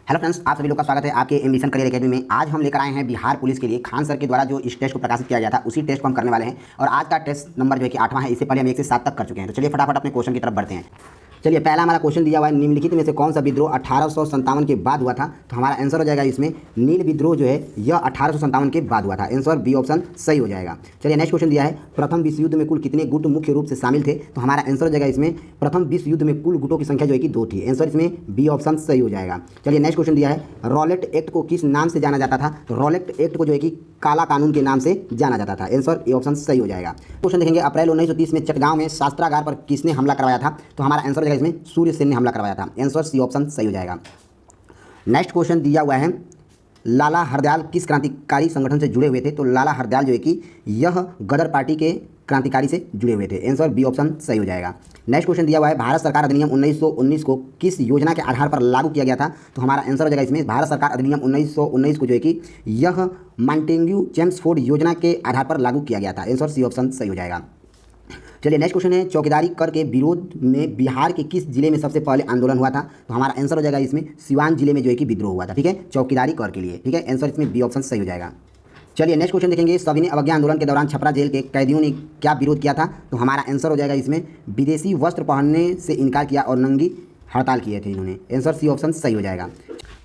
Hello friends, आप सभी लोग का स्वागत है आपके एम्बिशन करियर एकेडमी में। आज हम लेकर आए हैं बिहार पुलिस के लिए खान सर के द्वारा जो इस टेस्ट को प्रकाशित किया गया था उसी टेस्ट को हम करने वाले हैं। और आज का टेस्ट नंबर जो है कि 8वां है। इससे पहले हम 1 से 7 तक कर चुके हैं। तो चलिए फटाफट अपने क्वेश्चन की तरफ बढ़ते हैं। चलिए, पहला हमारा क्वेश्चन दिया हुआ है, निम्नलिखित में से कौन सा विद्रोह 1857 के बाद हुआ था। तो हमारा आंसर हो जाएगा इसमें नील विद्रोह जो है यह 1857 के बाद हुआ था। आंसर बी ऑप्शन सही हो जाएगा। चलिए, नेक्स्ट क्वेश्चन दिया है, प्रथम विश्व युद्ध में कुल कितने गुट मुख्य रूप से शामिल थे। तो हमारा आंसर हो जाएगा इसमें प्रथम विश्व युद्ध में कुल गुटों की संख्या जो है कि 2 थी। आंसर इसमें बी ऑप्शन सही हो जाएगा। चलिए, नेक्स्ट क्वेश्चन दिया है, रॉलेट एक्ट को किस नाम से जाना जाता था। तो रॉलेट एक्ट को जो है कि काला कानून के नाम से जाना जाता था। आंसर ए ऑप्शन सही हो जाएगा। क्वेश्चन देखेंगे, अप्रैल 1930 में चटगांव में शस्त्रागार पर किसने हमला करवाया था। तो हमारा आंसर हो जाएगा इसमें सूर्य सेन ने हमला करवाया था। आंसर सी ऑप्शन सही हो जाएगा। नेक्स्ट क्वेश्चन दिया हुआ है, लाला हरदयाल किस क्रांतिकारी संगठन से जुड़े हुए थे। तो लाला हरदयाल जो है कि यह गदर पार्टी के क्रांतिकारी से जुड़े हुए थे। आंसर बी ऑप्शन सही हो जाएगा। नेक्स्ट क्वेश्चन दिया हुआ है, भारत सरकार अधिनियम 1919 को किस योजना के आधार पर लागू किया गया था। तो हमारा आंसर हो जाएगा इसमें भारत सरकार अधिनियम 1919 को जो है कि यह मॉन्टेग्यू चेम्सफोर्ड योजना के आधार पर लागू किया गया था। आंसर सी ऑप्शन सही हो जाएगा। चलिए, नेक्स्ट क्वेश्चन है, चौकीदारी कर के विरोध में बिहार के किस जिले में सबसे पहले आंदोलन हुआ था। तो हमारा आंसर हो जाएगा इसमें सिवान जिले में जो है कि विद्रोह हुआ था। ठीक है, चौकीदारी कर के लिए। ठीक है, आंसर इसमें बी ऑप्शन सही हो जाएगा। चलिए, नेक्स्ट क्वेश्चन देखेंगे, सविनय अवज्ञा आंदोलन के दौरान छपरा जेल के कैदियों ने क्या विरोध किया था। तो हमारा आंसर हो जाएगा इसमें विदेशी वस्त्र पहनने से इनकार किया और नंगी हड़ताल किए थे इन्होंने। आंसर सी ऑप्शन सही हो जाएगा।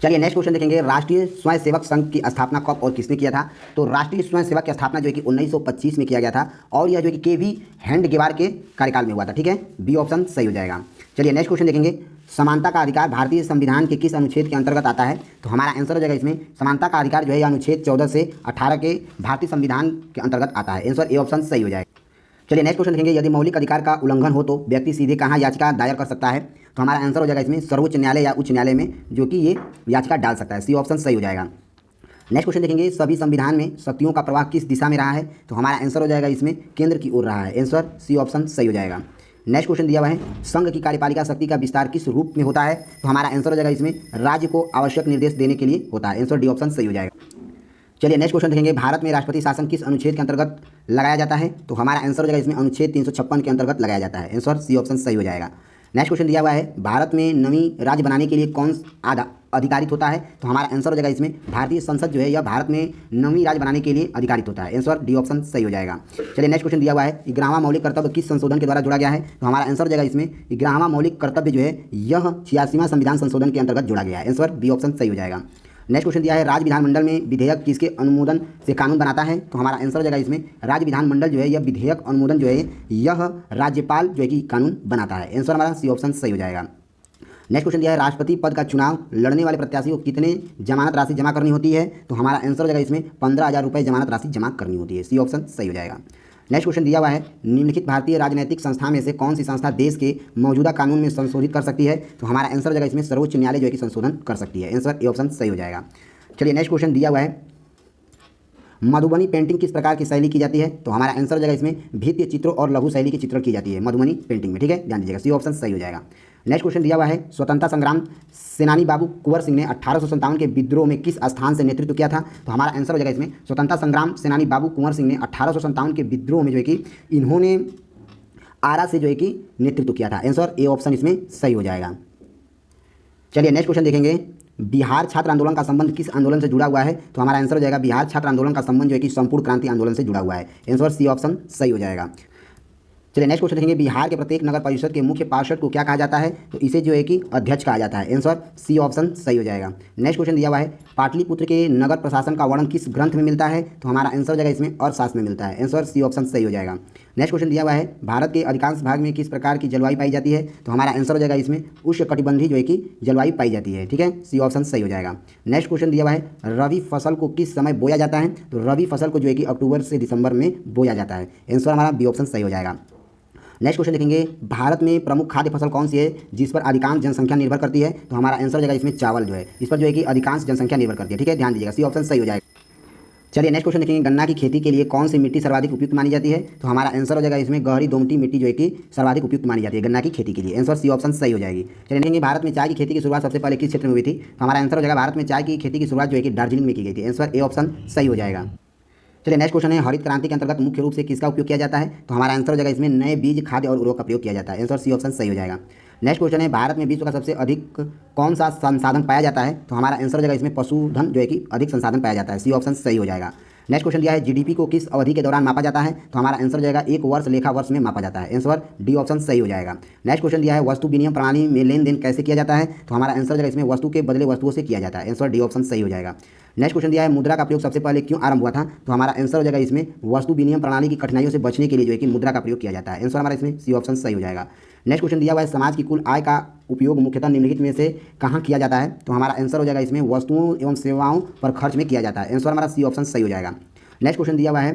चलिए, नेक्स्ट क्वेश्चन देखेंगे, राष्ट्रीय स्वयंसेवक संघ की स्थापना कब और किसने किया था। तो राष्ट्रीय स्वयंसेवक की स्थापना जो है कि 1925 में किया गया था और यह जो है कि के.वी. हेडगेवार के कार्यकाल में हुआ था। ठीक है, बी ऑप्शन सही हो जाएगा। चलिए, नेक्स्ट क्वेश्चन देखेंगे, समानता का अधिकार भारतीय संविधान के किस अनुच्छेद के अंतर्गत आता है। तो हमारा आंसर हो जाएगा इसमें समानता का अधिकार जो है अनुच्छेद 14 से 18 के भारतीय संविधान के अंतर्गत आता है। आंसर ए ऑप्शन सही हो जाएगा। चलिए, नेक्स्ट क्वेश्चन देखेंगे, यदि मौलिक अधिकार का उल्लंघन हो तो व्यक्ति सीधे कहाँ याचिका दायर कर सकता है। तो हमारा आंसर हो जाएगा इसमें सर्वोच्च न्यायालय या उच्च न्यायालय में जो कि ये याचिका डाल सकता है। सी ऑप्शन सही हो जाएगा। नेक्स्ट क्वेश्चन देखेंगे, सभी संविधान में शक्तियों का प्रवाह किस दिशा में रहा है। तो हमारा आंसर हो जाएगा इसमें केंद्र की ओर रहा है। आंसर सी ऑप्शन सही हो जाएगा। नेक्स्ट क्वेश्चन दिया हुआ है, संघ की कार्यपालिका शक्ति का विस्तार किस रूप में होता है। तो हमारा आंसर हो जाएगा इसमें राज्य को आवश्यक निर्देश देने के लिए होता है। आंसर डी ऑप्शन सही हो जाएगा। चलिए, नेक्स्ट क्वेश्चन देखेंगे, भारत में राष्ट्रपति शासन किस अनुच्छेद के अंतर्गत लगाया जाता है। तो हमारा आंसर हो जाएगा इसमें अनुच्छेद 356 के अंतर्गत लगाया जाता है। आंसर सी ऑप्शन सही हो जाएगा। नेक्स्ट क्वेश्चन दिया हुआ है, भारत में नवी राज्य बनाने के लिए कौन अधिकारित होता है। तो हमारा आंसर हो जाएगा इसमें भारतीय संसद जो है यह भारत में नवी राज्य बनाने के लिए अधिकारित होता है। आंसर डी ऑप्शन सही हो जाएगा। चलिए, नेक्स्ट क्वेश्चन दिया हुआ है, 11वां मौलिक कर्तव्य किस संशोधन के द्वारा जोड़ा गया है। तो हमारा आंसर हो जाएगा इसमें 11वां मौलिक कर्तव्य जो है यह 86वां संविधान संशोधन के अंतर्गत जोड़ा गया है। आंसर बी ऑप्शन सही हो जाएगा। नेक्स्ट क्वेश्चन दिया है, राज्य विधानमंडल में विधेयक किसके अनुमोदन से कानून बनाता है। तो हमारा आंसर हो जाएगा इसमें राज्य विधानमंडल जो है यह विधेयक अनुमोदन जो है यह राज्यपाल जो है कि कानून बनाता है। आंसर हमारा सी ऑप्शन सही हो जाएगा। नेक्स्ट क्वेश्चन दिया है, राष्ट्रपति पद का चुनाव लड़ने वाले प्रत्याशी को कितने जमानत राशि जमा करनी होती है। तो हमारा आंसर हो जाएगा इसमें 15,000 रुपये जमानत राशि जमा करनी होती है। सी ऑप्शन सही हो जाएगा। नेक्स्ट क्वेश्चन दिया हुआ है, निम्नलिखित भारतीय राजनीतिक संस्था में से कौन सी संस्था देश के मौजूदा कानून में संशोधित कर सकती है। तो हमारा आंसर हो जाएगा इसमें सर्वोच्च न्यायालय जो है कि संशोधन कर सकती है। आंसर ए ऑप्शन सही हो जाएगा। चलिए, नेक्स्ट क्वेश्चन दिया हुआ है, मधुबनी पेंटिंग किस प्रकार की शैली की जाती है। तो हमारा आंसर हो जाएगा इसमें भित्ति चित्रों और लघु शैली की चित्रण की जाती है मधुबनी पेंटिंग में। ठीक है, ध्यान दीजिएगा, सी ऑप्शन सही हो जाएगा। नेक्स्ट क्वेश्चन दिया हुआ है, स्वतंत्रता संग्राम सेनानी बाबू कुंवर सिंह ने 1857 के विद्रोह में किस स्थान से नेतृत्व किया था। तो हमारा आंसर हो जाएगा इसमें स्वतंत्रता संग्राम सेनानी बाबू कुंवर सिंह ने 1857 के विद्रोह में जो है कि इन्होंने आरा से जो है कि नेतृत्व किया था। आंसर ए ऑप्शन इसमें सही हो जाएगा। चलिए, नेक्स्ट क्वेश्चन देखेंगे, बिहार छात्र आंदोलन का संबंध किस आंदोलन से जुड़ा हुआ है। तो हमारा आंसर हो जाएगा बिहार छात्र आंदोलन का संबंध जो है कि संपूर्ण क्रांति आंदोलन से जुड़ा हुआ है। आंसर सी ऑप्शन सही हो जाएगा। चलिए, नेक्स्ट क्वेश्चन देखेंगे, बिहार के प्रत्येक नगर परिषद के मुख्य पार्षद को क्या कहा जाता है। तो इसे जो है कि अध्यक्ष कहा जाता है। आंसर सी ऑप्शन सही हो जाएगा। नेक्स्ट क्वेश्चन दिया हुआ है, पाटलिपुत्र के नगर प्रशासन का वर्णन किस ग्रंथ में मिलता है। तो हमारा आंसर हो जाएगा इसमें अर्थशास्त्र में मिलता है। आंसर सी ऑप्शन सही हो जाएगा। नेक्स्ट क्वेश्चन दिया हुआ है, भारत के अधिकांश भाग में किस प्रकार की जलवायु पाई जाती है। तो हमारा आंसर हो जाएगा इसमें उष्णकटिबंधीय जो है कि जलवायु पाई जाती है। ठीक है, सी ऑप्शन सही हो जाएगा। नेक्स्ट क्वेश्चन दिया हुआ है, रबी फसल को किस समय बोया जाता है। तो रबी फसल को जो है कि अक्टूबर से दिसंबर में बोया जाता है। आंसर हमारा बी ऑप्शन सही हो जाएगा। नेक्स्ट क्वेश्चन देखेंगे, भारत में प्रमुख खाद्य फसल कौन सी है जिस पर अधिकांश जनसंख्या निर्भर करती है। तो हमारा आंसर हो जाएगा इसमें चावल जो है इस पर जो है कि अधिकांश जनसंख्या निर्भर करती है। ठीक है, ध्यान दीजिएगा, सी ऑप्शन सही हो जाएगा। चलिए, नेक्स्ट क्वेश्चन देखेंगे, गन्ना की खेती के लिए कौन सी मिट्टी सर्वाधिक उपयुक्त मानी जाती है। तो हमारा आंसर हो जाएगा इसमें गहरी दोमटी मिट्टी जो है कि सर्वाधिक उपयुक्त मानी जाती है गन्ना की खेती के लिए। आंसर सी ऑप्शन सही हो जाएगी। चलिए, देखेंगे, भारत में चाय की खेती की शुरुआत सबसे पहले किस क्षेत्र में हुई थी। तो हमारा आंसर हो जाएगा भारत में चाय की खेती की शुरुआत जो है कि दार्जिलिंग में की गई थी। आंसर ए ऑप्शन सही हो जाएगा। चलिए, नेक्स्ट क्वेश्चन है, हरित क्रांति के अंतर्गत मुख्य रूप से किसका उपयोग किया जाता है। तो हमारा आंसर हो जाएगा इसमें नए बीज खाद्य और उर्वरक का प्रयोग किया जाता है। आंसर सी ऑप्शन सही हो जाएगा। नेक्स्ट क्वेश्चन है भारत में विश्व का सबसे अधिक कौन सा संसाधन पाया जाता है? तो हमारा आंसर हो जाएगा इसमें पशुधन जो है कि अधिक संसाधन पाया जाता है। सी ऑप्शन सही हो जाएगा। नेक्स्ट क्वेश्चन दिया है जीडीपी को किस अवधि के दौरान मापा जाता है? तो हमारा आंसर हो जाएगा एक वर्ष लेखा वर्ष में मापा जाता है। आंसर डी ऑप्शन सही हो जाएगा। नेक्स्ट क्वेश्चन दिया है वस्तु विनिमय प्रणाली में लेन देन कैसे किया जाता है? तो हमारा आंसर हो जाएगा इसमें वस्तु के बदले वस्तुओं से किया जाता है। आंसर डी ऑप्शन सही हो जाएगा। नेक्स्ट क्वेश्चन दिया है मुद्रा का प्रयोग सबसे पहले क्यों आरंभ हुआ था? तो हमारा आंसर हो जाएगा इसमें वस्तु विनिमय प्रणाली की कठिनाइयों से बचने के लिए जो है कि मुद्रा का प्रयोग किया जाता है। आंसर हमारा इसमें सी ऑप्शन सही हो जाएगा। नेक्स्ट क्वेश्चन दिया हुआ है समाज की कुल आय का उपयोग मुख्यतः निम्नलिखित में से कहाँ किया जाता है? तो हमारा आंसर हो जाएगा इसमें वस्तुओं एवं सेवाओं पर खर्च में किया जाता है। आंसर हमारा सी ऑप्शन सही हो जाएगा। नेक्स्ट क्वेश्चन दिया हुआ है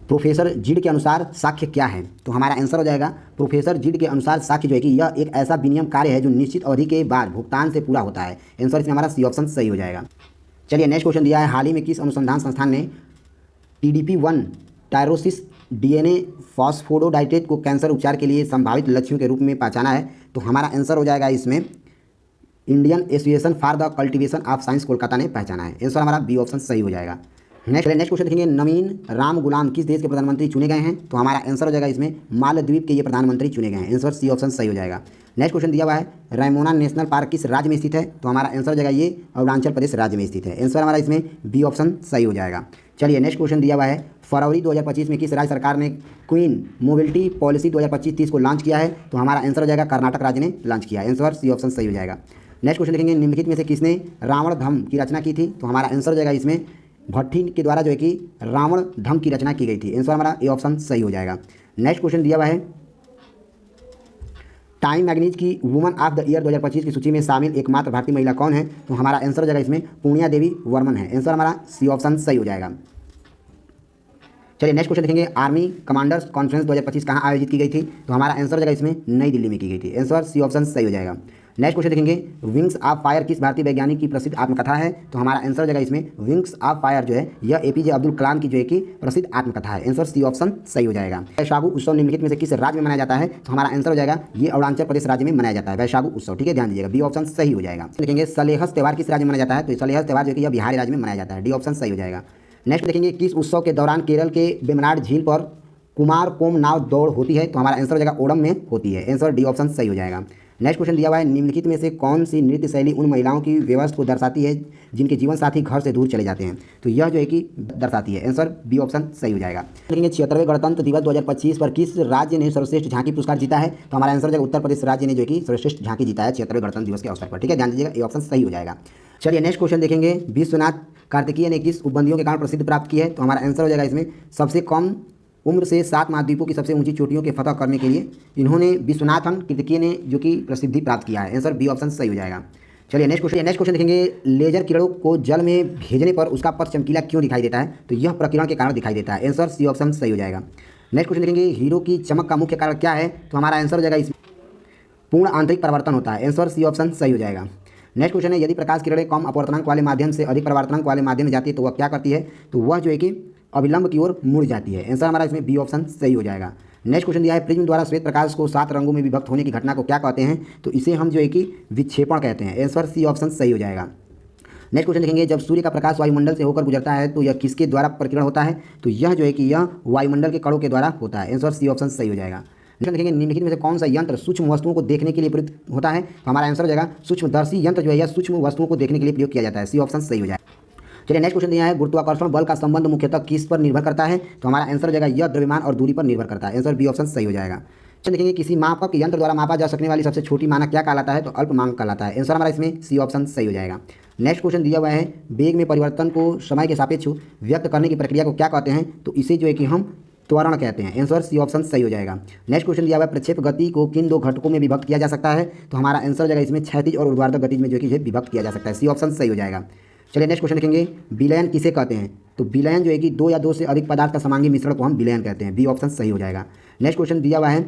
प्रोफेसर जिड के अनुसार साक्ष्य क्या है? तो हमारा आंसर हो जाएगा प्रोफेसर जिड के अनुसार साक्ष्य जो है कि यह एक ऐसा विनिमय कार्य है जो निश्चित अवधि के बाद भुगतान से पूरा होता है। आंसर इसमें हमारा सी ऑप्शन सही हो जाएगा। चलिए नेक्स्ट क्वेश्चन दिया है हाल ही में किस अनुसंधान संस्थान ने TDP1 टायरोसिस DNA फॉस्फोडाइलेट को कैंसर उपचार के लिए संभावित लक्ष्यों के रूप में पहचाना है? तो हमारा आंसर हो जाएगा इसमें Indian association for the cultivation of science Kolkata ने पहचाना है। आंसर हमारा बी ऑप्शन सही हो जाएगा। नेक्स्ट क्वेश्चन देखेंगे नवीन राम गुलाम किस देश के प्रधानमंत्री चुने गए हैं? तो हमारा आंसर हो जाएगा इसमें मालदीव के ये प्रधानमंत्री चुने गए हैं। आंसर सी ऑप्शन सही हो जाएगा। नेक्स्ट क्वेश्चन दिया हुआ है रायमोना नेशनल पार्क किस राज्य में स्थित है? तो हमारा आंसर हो जाएगा ये अरुणाचल प्रदेश राज्य में स्थित है। आंसर हमारा इसमें बी ऑप्शन सही हो जाएगा। चलिए नेक्स्ट क्वेश्चन दिया हुआ है फरवरी 2025 में किस राज्य सरकार ने क्वीन मोबिलिटी पॉलिसी 2025-30 को लॉन्च किया है? तो हमारा आंसर हो जाएगा कर्नाटक राज्य ने लॉन्च किया है। आंसर सी ऑप्शन सही हो जाएगा। नेक्स्ट क्वेश्चन देखेंगे निम्नलिखित में से किसने रावण धम की रचना की थी? तो हमारा आंसर हो जाएगा इसमें भट्टी के द्वारा जो है कि रावण धम की रचना की गई थी। आंसर हमारा ए ऑप्शन सही हो जाएगा। नेक्स्ट क्वेश्चन दिया हुआ है टाइम मैगजीन की वुमन ऑफ द ईयर 2025 की सूची में शामिल एकमात्र भारतीय महिला कौन है? तो हमारा आंसर हो जाएगा इसमें पूर्णिया देवी वर्मन है। आंसर हमारा सी ऑप्शन सही हो जाएगा। चलिए नेक्स्ट क्वेश्चन देखेंगे आर्मी कमांडर्स कॉन्फ्रेंस 2025 कहाँ आयोजित की गई थी? तो हमारा आंसर हो जाएगा इसमें नई दिल्ली में की गई थी। आंसर सी ऑप्शन सही हो जाएगा। नेक्स्ट क्वेश्चन देखेंगे विंग्स ऑफ फायर किस भारतीय वैज्ञानिक की प्रसिद्ध आत्मकथा है? तो हमारा आंसर हो जाएगा इसमें विंग्स ऑफ फायर जो है यह APJ अब्दुल कलाम की जो है कि प्रसिद्ध आत्मकथा है। आंसर सी ऑप्शन सही हो जाएगा। वैशाखी उत्सव निम्नलिखित में से किस राज्य में मनाया जाता है? तो हमारा आंसर हो जाएगा ये अरुणाचल प्रदेश राज्य में मनाया जाता है वैशाखी उत्सव। ठीक है, ध्यान दीजिएगा, बी ऑप्शन सही हो जाएगा। देखेंगे सलेहस त्यौहार किस राज्य में मनाया जाता है? तो सलेहस त्यौहार जो कि यह बिहार राज्य में मनाया जाता है। डी ऑप्शन सही हो जाएगा। नेक्स्ट देखेंगे किस उत्सव के दौरान केरल के वेम्बनाड झील पर कुमार कोम नाव दौड़ होती है? तो हमारा आंसर हो जाएगा ओणम में होती है। आंसर डी ऑप्शन सही हो जाएगा। नेक्स्ट क्वेश्चन दिया हुआ है निम्नलिखित में से कौन सी नृत्य शैली उन महिलाओं की व्यवस्था को दर्शाती है जिनके जीवन साथी घर से दूर चले जाते हैं? तो यह जो है कि दर्शाती है। आंसर बी ऑप्शन सही हो जाएगा। देखेंगे 76वें गणतंत्र दिवस 2025 पर किस राज्य ने सर्वश्रेष्ठ झांकी पुरस्कार जीता है? तो हमारा आंसर हो जाएगा उत्तर प्रदेश राज्य ने जो कि सर्वश्रेष्ठ झांकी जीता है 76वें गणतंत्र दिवस के अवसर पर। ठीक है, ध्यान दीजिएगा, ये ऑप्शन सही हो जाएगा। चलिए नेक्स्ट क्वेश्चन देखेंगे विश्वनाथ कार्तिकीय ने किस उपबंधियों के कारण प्रसिद्ध प्राप्त की है? तो हमारा आंसर हो जाएगा इसमें सबसे कम उम्र से 7 महाद्वीपों की सबसे ऊंची चोटियों के फतह करने के लिए इन्होंने विश्वनाथन कार्तिकीय ने जो कि प्रसिद्धि प्राप्त किया है। आंसर बी ऑप्शन सही हो जाएगा। चलिए नेक्स्ट क्वेश्चन देखेंगे लेजर किरणों को जल में भेजने पर उसका पथ चमकीला क्यों दिखाई देता है? तो यह प्रकीर्णन के कारण दिखाई देता है। आंसर सी ऑप्शन सही हो जाएगा। नेक्स्ट क्वेश्चन देखेंगे हीरो की चमक का मुख्य कारण क्या है? तो हमारा आंसर हो जाएगा इसमें पूर्ण आंतरिक परिवर्तन होता है। आंसर सी ऑप्शन सही हो जाएगा। नेक्स्ट क्वेश्चन है यदि प्रकाश किरणें कम अपवर्तनांक वाले माध्यम से अधिक परिवर्तनांक वाले माध्यम में जाती है तो वह क्या करती है? तो वह जो है कि अविलंब की ओर मुड़ जाती है। आंसर हमारा इसमें बी ऑप्शन सही हो जाएगा। नेक्स्ट क्वेश्चन दिया है प्रिज्म द्वारा श्वेत प्रकाश को 7 रंगों में विभक्त होने की घटना को क्या कहते हैं? तो इसे हम जो है कि विक्षेपण कहते हैं। आंसर सी ऑप्शन सही हो जाएगा। नेक्स्ट क्वेश्चन देखेंगे जब सूर्य का प्रकाश वायुमंडल से होकर गुजरता है तो यह किसके द्वारा प्रकीर्णन होता है? तो यह जो है कि यह वायुमंडल के कणों के द्वारा होता है। आंसर सी ऑप्शन सही हो जाएगा। देखेंगे निम्नलिखित में से कौन सा यंत्र सूक्ष्म वस्तुओं को देखने के लिए प्रयुक्त होता है? तो हमारा आंसर हो जाएगा सूक्ष्मदर्शी यंत्र जो है यह सूक्ष्म वस्तुओं को देखने के लिए प्रयोग किया जाता है। सी ऑप्शन सही हो जाएगा। चलिए नेक्स्ट क्वेश्चन दिया है गुरुत्वाकर्षण बल का संबंध मुख्यतः किस पर निर्भर करता है? तो हमारा आंसर हो जाएगा यह द्रव्यमान और दूरी पर निर्भर करता है। आंसर बी ऑप्शन सही हो जाएगा। चलिए देखेंगे किसी मापक यंत्र द्वारा मापा जा सकने वाली सबसे छोटी मानक क्या कहलाता है? तो अल्पमांक कहलाता है। आंसर हमारा इसमें सी ऑप्शन सही हो जाएगा। नेक्स्ट क्वेश्चन दिया हुआ है वेग में परिवर्तन को समय के सापेक्ष व्यक्त करने की प्रक्रिया को क्या कहते हैं? तो इसे जो है कि हम त्वरण कहते हैं। आंसर सी ऑप्शन सही हो जाएगा। नेक्स्ट क्वेश्चन दिया हुआ है प्रक्षेप गति को किन 2 घटकों में विभक्त किया जा सकता है? तो हमारा आंसर हो जाएगा इसमें क्षैतिज और ऊर्ध्वाधर गतिज में जो कि विभक्त किया जा सकता है। सी ऑप्शन सही हो जाएगा। चलिए नेक्स्ट क्वेश्चन देखेंगे विलयन किसे कहते हैं? तो विलयन जो है कि 2 या 2 से अधिक पदार्थ का समांगी मिश्रण को हम विलयन कहते हैं। बी ऑप्शन सही हो जाएगा। नेक्स्ट क्वेश्चन दिया हुआ है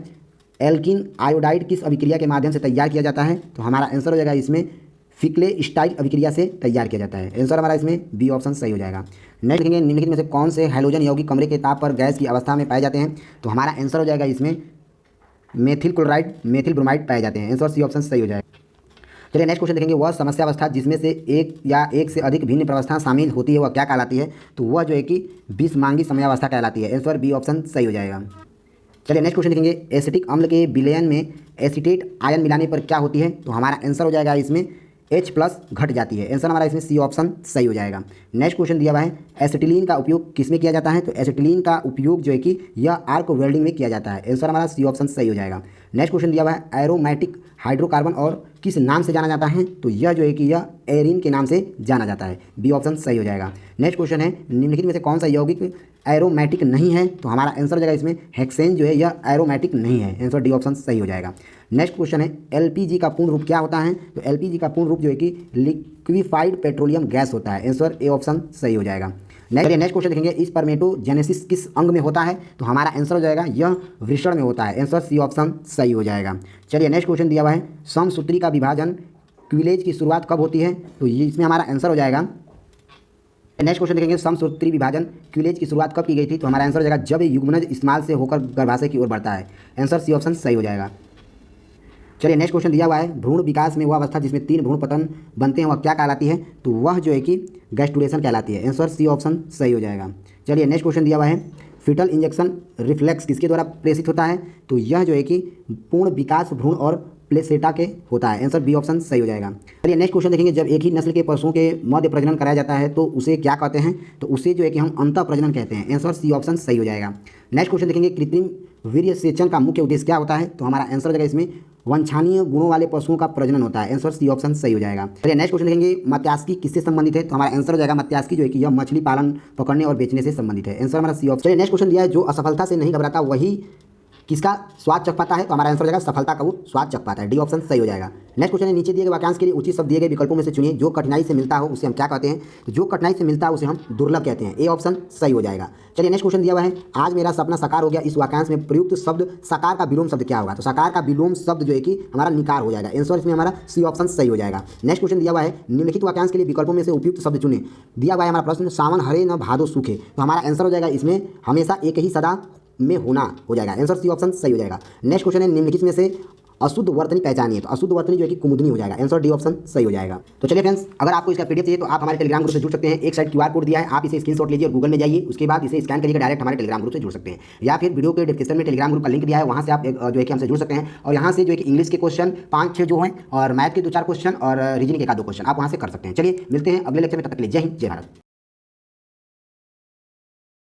एल्किन आयोडाइड किस अभिक्रिया के माध्यम से तैयार किया जाता है? तो हमारा आंसर हो जाएगा इसमें फिक्ले-स्टाइल अभिक्रिया से तैयार किया जाता है। आंसर हमारा इसमें बी ऑप्शन सही हो जाएगा। नेक्स्ट देखेंगे निम्नलिखित में से कौन से हैलोजन यौगिक कमरे के ताप पर गैस की अवस्था में पाए जाते हैं? तो हमारा आंसर हो जाएगा इसमें मेथिल क्लोराइड मेथिल ब्रोमाइड पाए जाते हैं। आंसर सी ऑप्शन सही हो जाएगा। चलिए नेक्स्ट क्वेश्चन देखेंगे वह समस्या अवस्था जिसमें से एक या एक से अधिक भिन्न प्रवस्था शामिल होती है वह क्या कहलाती है? तो वह जो है कि विषमांगी समयावस्था कहलाती है। आंसर बी ऑप्शन सही हो जाएगा। चलिए नेक्स्ट क्वेश्चन देखेंगे, एसिटिक अम्ल के विलयन में एसीटेट आयन मिलाने पर क्या होती है? तो हमारा आंसर हो जाएगा इसमें H+ घट जाती है। आंसर हमारा इसमें सी ऑप्शन सही हो जाएगा। नेक्स्ट क्वेश्चन दिया हुआ है, एसिटिलीन का उपयोग किस में किया जाता है? तो एसिटिलीन का उपयोग जो है कि यह आर्क वेल्डिंग में किया जाता है। आंसर हमारा सी ऑप्शन सही हो जाएगा। नेक्स्ट क्वेश्चन दिया हुआ है, एरोमेटिक हाइड्रोकार्बन और किस नाम से जाना जाता है? तो यह जो है कि यह एरिन के नाम से जाना जाता है। बी ऑप्शन सही हो जाएगा। नेक्स्ट क्वेश्चन है, निम्नलिखित में से कौन सा यौगिक एरोमेटिक नहीं है? तो हमारा आंसर हो जाएगा इसमें हेक्सेन जो है यह एरोमेटिक नहीं है। आंसर डी ऑप्शन सही हो जाएगा। नेक्स्ट क्वेश्चन है, एलपीजी का पूर्ण रूप क्या होता है? तो एलपीजी का पूर्ण रूप जो है कि लिक्विफाइड पेट्रोलियम गैस होता है। आंसर ए ऑप्शन सही हो जाएगा। नेक्स्ट क्वेश्चन देखेंगे, स्पर्मेटोजेनेसिस किस अंग में होता है? तो हमारा आंसर हो जाएगा यह वृषण में होता है। आंसर सी ऑप्शन सही हो जाएगा। चलिए नेक्स्ट क्वेश्चन दिया हुआ है, समसूत्री का विभाजन क्विलेज की शुरुआत कब होती है? तो ये इसमें हमारा आंसर हो जाएगा। नेक्स्ट क्वेश्चन देखेंगे, समसूत्री विभाजन क्विलेज की शुरुआत कब की गई थी? तो हमारा आंसर हो जाएगा जब युग्मनज इस्तेमाल से होकर गर्भाशय की ओर बढ़ता है। आंसर सी ऑप्शन सही हो जाएगा। चलिए नेक्स्ट क्वेश्चन दिया हुआ है, भ्रूण विकास में वह अवस्था जिसमें 3 भ्रूण पतन बनते हैं वह क्या कहलाती है? तो वह जो है कि गैस्ट्रुलेशन कहलाती है। आंसर सी ऑप्शन सही हो जाएगा। चलिए नेक्स्ट क्वेश्चन दिया हुआ है, फीटल इंजेक्शन रिफ्लेक्स किसके द्वारा प्रेषित होता है? तो यह जो है कि पूर्ण विकास भ्रूण और प्लेसेटा के होता है। आंसर बी ऑप्शन सही हो जाएगा। चलिए नेक्स्ट क्वेश्चन देखेंगे, जब एक ही नस्ल के पशुओं के मध्य प्रजनन कराया जाता है तो उसे क्या कहते हैं? तो उसे जो है कि हम अंतः प्रजनन कहते हैं। आंसर सी ऑप्शन सही हो जाएगा। नेक्स्ट क्वेश्चन देखेंगे, कृत्रिम वीर्यसेचन का मुख्य उद्देश्य क्या होता है? तो हमारा आंसर हो जाएगा इसमें वंशाणीय गुणों वाले पशुओं का प्रजनन होता है। आंसर सी ऑप्शन सही हो जाएगा। चलिए नेक्स्ट क्वेश्चन देखेंगे, मत्स्यिकी किससे संबंधित है? तो हमारा आंसर हो जाएगा मत्स्यिकी जो है कि यह मछली पालन पकड़ने और बेचने से संबंधित है। आंसर हमारा सी ऑप्शन। चलिए नेक्स्ट क्वेश्चन दिया है, जो असफलता से नहीं घबराता वही किसका स्वाद चख पाता है? तो हमारा आंसर हो जाएगा सफलता का वो स्वाद चख पाता है। डी ऑप्शन सही हो जाएगा। नेक्स्ट क्वेश्चन है, नीचे दिए गए वाक्यांश के लिए उचित शब्द दिए गए विकल्पों में से चुनिए। जो कठिनाई से मिलता हो उसे हम क्या कहते हैं? तो जो कठिनाई से मिलता है उसे हम दुर्लभ कहते हैं। ए ऑप्शन सही हो जाएगा। चलिए नेक्स्ट क्वेश्चन दिया हुआ है, आज मेरा सपना साकार हो गया। इस वाक्यांश में प्रयुक्त शब्द साकार का विलोम शब्द क्या होगा? तो साकार का विलोम शब्द जो है कि हमारा निकार हो जाएगा। आंसर इसमें हमारा सी ऑप्शन सही हो जाएगा। नेक्स्ट क्वेश्चन दिया हुआ है, निम्नलिखित वाक्यांश के लिए विकल्पों में से उपयुक्त शब्द चुने। दिया हुआ है हमारा प्रश्न, सावन हरे न भादो सूखे। तो हमारा आंसर हो जाएगा इसमें हमेशा एक ही सदा में होना हो जाएगा। आंसर सी ऑप्शन सही हो जाएगा। नेक्स्ट क्वेश्चन है, निम्नलिखित में से अशुद्ध वर्तनी पहचानिए। तो अशुद्ध वर्तनी जो है कि कुमुदनी हो जाएगा। आंसर डी ऑप्शन सही हो जाएगा। तो चलिए फ्रेंड्स, अगर आपको इसका पीडीएफ चाहिए तो आप हमारे टेलीग्राम ग्रुप से जुड़ सकते हैं। एक साइड क्यूआर कोड दिया है, आप इसे स्क्रीनशॉट लीजिए और गूगल में जाइए, उसके बाद इसे स्कैन करिए, डायरेक्ट हमारे टेलीग्राम ग्रुप से जुड़ सकते हैं। या फिर वीडियो के डिस्क्रिप्शन में टेलीग्राम ग्रुप का लिंक दिया है, वहाँ से आप जो है कि हमसे जुड़ सकते हैं। और यहाँ से जो है कि इंग्लिश के क्वेश्चन 5-6 जो हैं और मैथ के 2-4 क्वेश्चन और रीजनिंग के 1-2 क्वेश्चन आप वहाँ से कर सकते हैं। चलिए मिलते हैं अगले लेक्चर में, तब तक के लिए जय हिंद जय भारत।